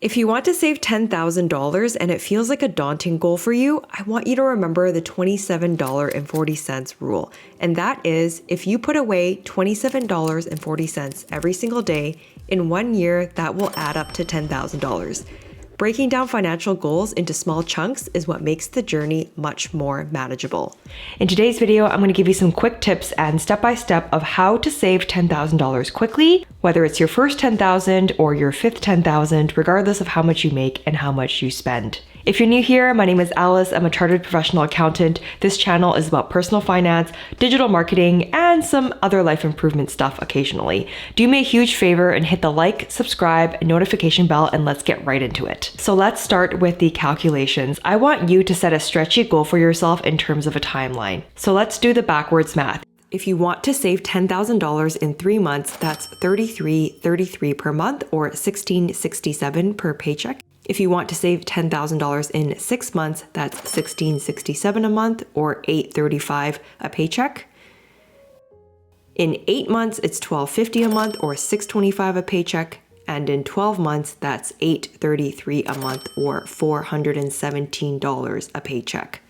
If you want to save $10,000 and it feels like a daunting goal for you, I want you to remember the $27.40 rule. And that is, if you put away $27.40 every single day, in 1 year, that will add up to $10,000. Breaking down financial goals into small chunks is what makes the journey much more manageable. In today's video, I'm going to give you some quick tips and step-by-step of how to save $10,000 quickly, whether it's your first $10,000 or your fifth $10,000, regardless of how much you make and how much you spend. If you're new here, my name is Alice. I'm a chartered professional accountant. This channel is about personal finance, digital marketing, and some other life improvement stuff occasionally. Do me a huge favor and hit the like, subscribe, and notification bell, and let's get right into it. So let's start with the calculations. I want you to set a stretchy goal for yourself in terms of a timeline. So let's do the backwards math. If you want to save $10,000 in 3 months, that's $33.33 per month or $16.67 per paycheck. If you want to save $10,000 in 6 months, that's $16.67 a month or $8.35 a paycheck. In 8 months, it's $12.50 a month or $6.25 a paycheck. And in 12 months, that's $8.33 a month or $417 a paycheck.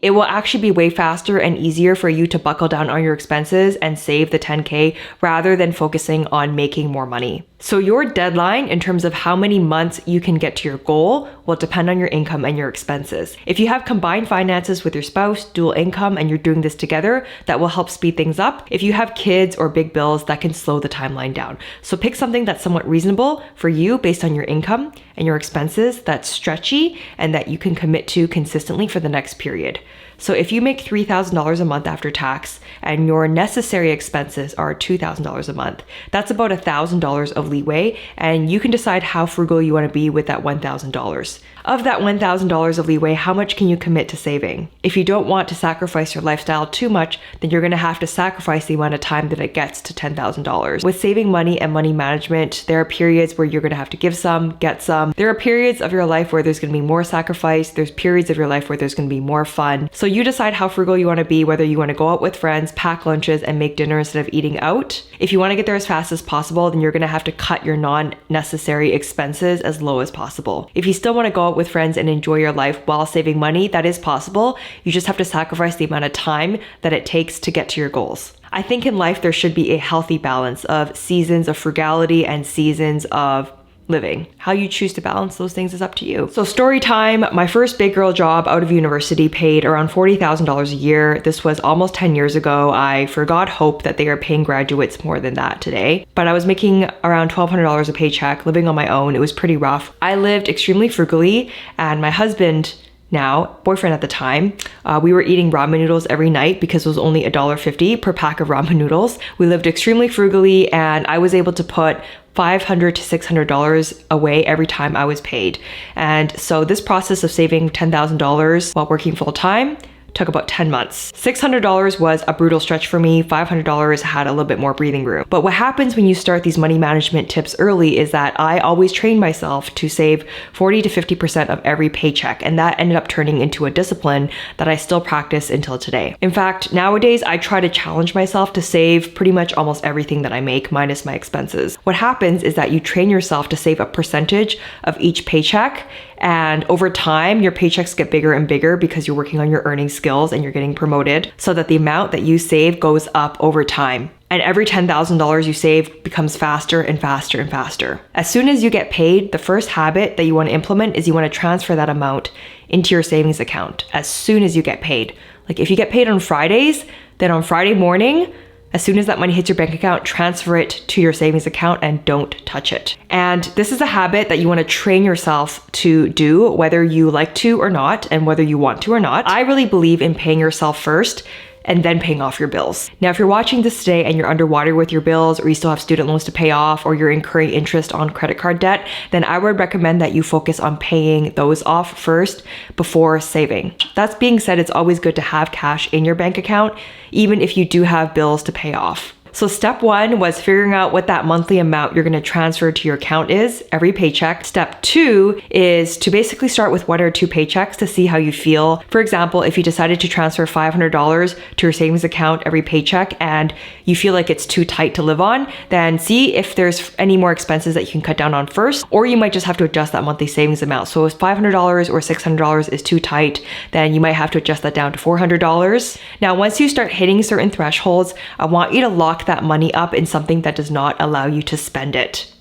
It will actually be way faster and easier for you to buckle down on your expenses and save the 10K rather than focusing on making more money. So your deadline in terms of how many months you can get to your goal will depend on your income and your expenses. If you have combined finances with your spouse, dual income, and you're doing this together, that will help speed things up. If you have kids or big bills, that can slow the timeline down. So pick something that's somewhat reasonable for you based on your income and your expenses, that's stretchy and that you can commit to consistently for the next period. So if you make $3,000 a month after tax and your necessary expenses are $2,000 a month, that's about $1,000 of leeway, and you can decide how frugal you want to be with that $1,000. Of that $1,000 of leeway, how much can you commit to saving? If you don't want to sacrifice your lifestyle too much, then you're going to have to sacrifice the amount of time that it gets to $10,000. With saving money and money management, there are periods where you're going to have to give some, get some. There are periods of your life where there's going to be more sacrifice. There's periods of your life where there's going to be more fun. So you decide how frugal you want to be, whether you want to go out with friends, pack lunches, and make dinner instead of eating out. If you want to get there as fast as possible, then you're going to have to cut your non-necessary expenses as low as possible. If you still want to go out with friends and enjoy your life while saving money, that is possible. You just have to sacrifice the amount of time that it takes to get to your goals. I think in life there should be a healthy balance of seasons of frugality and seasons of living. How you choose to balance those things is up to you. So story time, my first big girl job out of university paid around $40,000 a year. This was almost 10 years ago. I forgot hope that they are paying graduates more than that today. But I was making around $1,200 a paycheck, living on my own. It was pretty rough. I lived extremely frugally, and my husband, now boyfriend at the time, we were eating ramen noodles every night because it was only $1.50 per pack of ramen noodles. We lived extremely frugally, and I was able to put $500 to $600 away every time I was paid. And so this process of saving $10,000 while working full time took about 10 months. $600 was a brutal stretch for me. $500 had a little bit more breathing room. But what happens when you start these money management tips early is that I always trained myself to save 40 to 50% of every paycheck. And that ended up turning into a discipline that I still practice until today. In fact, nowadays I try to challenge myself to save pretty much almost everything that I make minus my expenses. What happens is that you train yourself to save a percentage of each paycheck, and over time, your paychecks get bigger and bigger because you're working on your earning skills and you're getting promoted, so that the amount that you save goes up over time. And every $10,000 you save becomes faster and faster and faster. As soon as you get paid, the first habit that you want to implement is you want to transfer that amount into your savings account as soon as you get paid. Like if you get paid on Fridays, then on Friday morning, as soon as that money hits your bank account, transfer it to your savings account and don't touch it. And this is a habit that you want to train yourself to do, whether you like to or not, and whether you want to or not. I really believe in paying yourself first and then paying off your bills. Now, if you're watching this today and you're underwater with your bills, or you still have student loans to pay off, or you're incurring interest on credit card debt, then I would recommend that you focus on paying those off first before saving. That being said, it's always good to have cash in your bank account, even if you do have bills to pay off. So step 1 was figuring out what that monthly amount you're going to transfer to your account is every paycheck. Step 2 is to basically start with 1 or 2 paychecks to see how you feel. For example, if you decided to transfer $500 to your savings account every paycheck and you feel like it's too tight to live on, then see if there's any more expenses that you can cut down on first, or you might just have to adjust that monthly savings amount. So if $500 or $600 is too tight, then you might have to adjust that down to $400. Now, once you start hitting certain thresholds, I want you to lock that money up in something that does not allow you to spend it.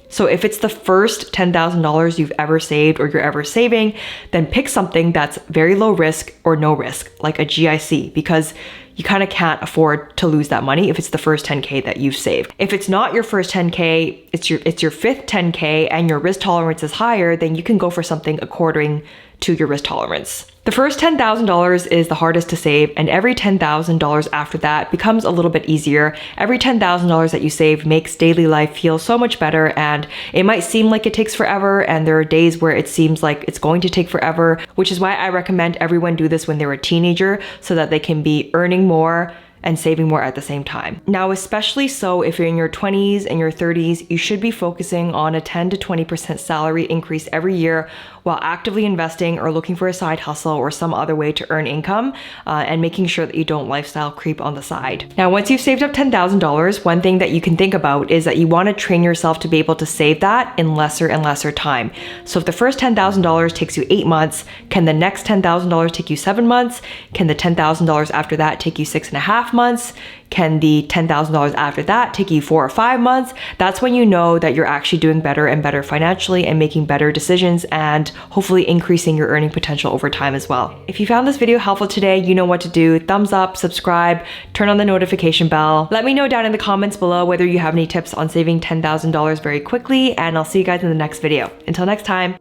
So if it's the first $10,000 you've ever saved or you're ever saving, then pick something that's very low risk or no risk, like a GIC, because you kind of can't afford to lose that money if it's the first 10K that you've saved. If it's not your first 10K, it's your fifth 10K and your risk tolerance is higher, then you can go for something according to your risk tolerance. The first $10,000 is the hardest to save, and every $10,000 after that becomes a little bit easier. Every $10,000 that you save makes daily life feel so much better, and it might seem like it takes forever, and there are days where it seems like it's going to take forever, which is why I recommend everyone do this when they're a teenager so that they can be earning more and saving more at the same time. Now, especially so if you're in your 20s and your 30s, you should be focusing on a 10 to 20% salary increase every year while actively investing or looking for a side hustle or some other way to earn income, and making sure that you don't lifestyle creep on the side. Now, once you've saved up $10,000, one thing that you can think about is that you want to train yourself to be able to save that in lesser and lesser time. So if the first $10,000 takes you 8 months, can the next $10,000 take you 7 months? Can the $10,000 after that take you 6.5 months? Can the $10,000 after that take you 4 or 5 months? That's when you know that you're actually doing better and better financially and making better decisions and hopefully increasing your earning potential over time as well. If you found this video helpful today, you know what to do. Thumbs up, subscribe, turn on the notification bell. Let me know down in the comments below whether you have any tips on saving $10,000 very quickly, and I'll see you guys in the next video. Until next time.